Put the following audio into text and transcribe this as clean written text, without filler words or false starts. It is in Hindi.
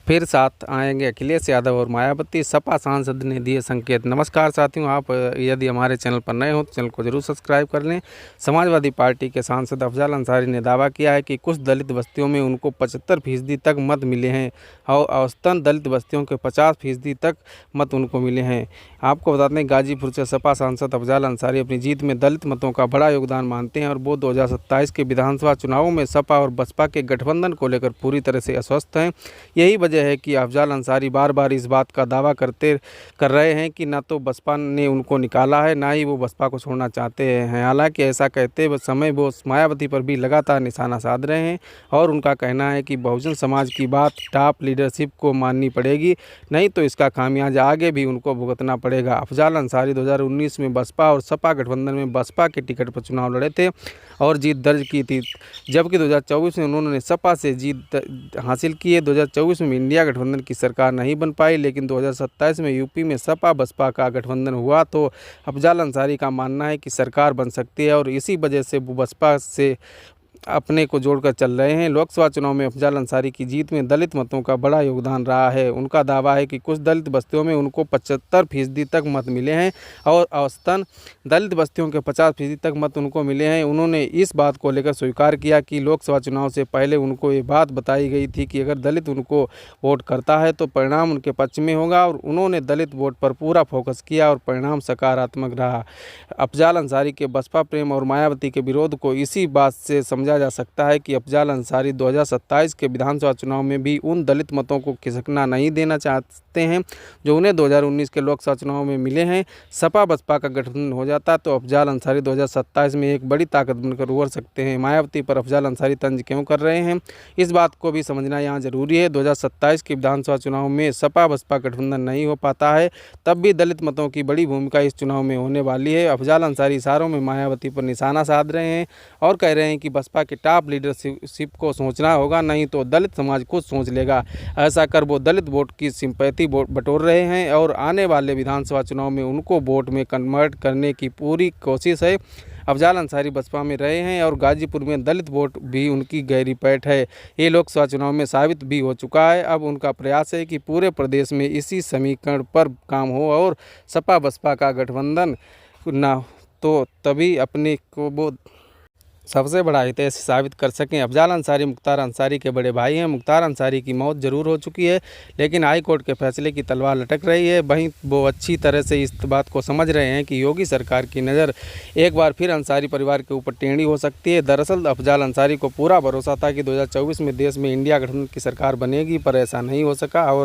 फिर साथ आएंगे अखिलेश यादव और मायावती, सपा सांसद ने दिए संकेत। नमस्कार साथियों, आप यदि हमारे चैनल पर नए हो तो चैनल को जरूर सब्सक्राइब कर लें। समाजवादी पार्टी के सांसद अफजल अंसारी ने दावा किया है कि कुछ दलित बस्तियों में उनको 75% तक मत मिले हैं और औसतन दलित बस्तियों के 50% तक मत उनको मिले हैं। आपको बता दें, गाजीपुर से सपा सांसद अफजल अंसारी अपनी जीत में दलित मतों का बड़ा योगदान मानते हैं और वो 2027 के विधानसभा चुनावों में सपा और बसपा के गठबंधन को लेकर पूरी तरह से आश्वस्त हैं। यही वजह है कि अफजल अंसारी बार बार इस बात का दावा कर रहे हैं कि न तो बसपा ने उनको निकाला है, ना ही वो बसपा को छोड़ना चाहते हैं। हालांकि ऐसा कहते समय वो मायावती पर भी लगातार निशाना साध रहे हैं और उनका कहना है कि बहुजन समाज की बात टॉप लीडरशिप को माननी पड़ेगी, नहीं तो इसका खामियाजा आगे भी उनको भुगतना पड़ेगा। अफजल अंसारी 2019 में बसपा और सपा गठबंधन में बसपा के टिकट पर चुनाव लड़े थे और जीत दर्ज की थी, जबकि 2024 में उन्होंने सपा से जीत हासिल की है। 2024 में इंडिया गठबंधन की सरकार नहीं बन पाई, लेकिन 2027 में यूपी में सपा बसपा का गठबंधन हुआ तो अफजल अंसारी का मानना है कि सरकार बन सकती है और इसी वजह से वो बसपा से अपने को जोड़कर चल रहे हैं। लोकसभा चुनाव में अफजल अंसारी की जीत में दलित मतों का बड़ा योगदान रहा है। उनका दावा है कि कुछ दलित बस्तियों में उनको 75% तक मत मिले हैं और औसतन दलित बस्तियों के 50% तक मत उनको मिले हैं। उन्होंने इस बात को लेकर स्वीकार किया कि लोकसभा चुनाव से पहले उनको ये बात बताई गई थी कि अगर दलित उनको वोट करता है तो परिणाम उनके पक्ष में होगा और उन्होंने दलित वोट पर पूरा फोकस किया और परिणाम सकारात्मक रहा। अफजल अंसारी के बसपा प्रेम और मायावती के विरोध को इसी बात से समझा जा सकता है कि अफजल अंसारी 2027 के विधानसभा चुनाव में भी उन दलित मतों को खिसकना नहीं देना चाहते हैं जो उन्हें 2019 के लोकसभा चुनाव में मिले हैं। सपा बसपा का गठबंधन हो जाता तो अफजल अंसारी 2027 में एक बड़ी ताकत बनकर उभर सकते हैं। मायावती पर अफजल अंसारी तंज क्यों कर रहे हैं, इस बात को भी समझना यहाँ जरूरी है। 2027 के विधानसभा चुनाव में सपा बसपा गठबंधन नहीं हो पाता है, तब भी दलित मतों की बड़ी भूमिका इस चुनाव में होने वाली है। अफजल अंसारी इशारों में मायावती पर निशाना साध रहे हैं और कह रहे हैं कि बसपा के टॉप लीडरशिप को सोचना होगा, नहीं तो दलित समाज खुद सोच लेगा। ऐसा कर वो दलित वोट की सिंपैथी बटोर रहे हैं और आने वाले विधानसभा चुनाव में उनको वोट में कन्वर्ट करने की पूरी कोशिश है। अफजल अंसारी बसपा में रहे हैं और गाजीपुर में दलित वोट भी उनकी गहरी पैठ है। ये लोकसभा चुनाव में साबित भी हो चुका है। अब उनका प्रयास है कि पूरे प्रदेश में इसी समीकरण पर काम हो और सपा बसपा का गठबंधन ना तो तभी अपने को वो सबसे बड़ा हितैषी साबित कर सकें। अफजल अंसारी मुख्तार अंसारी के बड़े भाई हैं। मुख्तार अंसारी की मौत जरूर हो चुकी है, लेकिन हाई कोर्ट के फैसले की तलवार लटक रही है। वहीं वो अच्छी तरह से इस बात को समझ रहे हैं कि योगी सरकार की नज़र एक बार फिर अंसारी परिवार के ऊपर टेढ़ी हो सकती है। दरअसल अफजल अंसारी को पूरा भरोसा था कि 2024 में देश में इंडिया गठबंधन की सरकार बनेगी, पर ऐसा नहीं हो सका और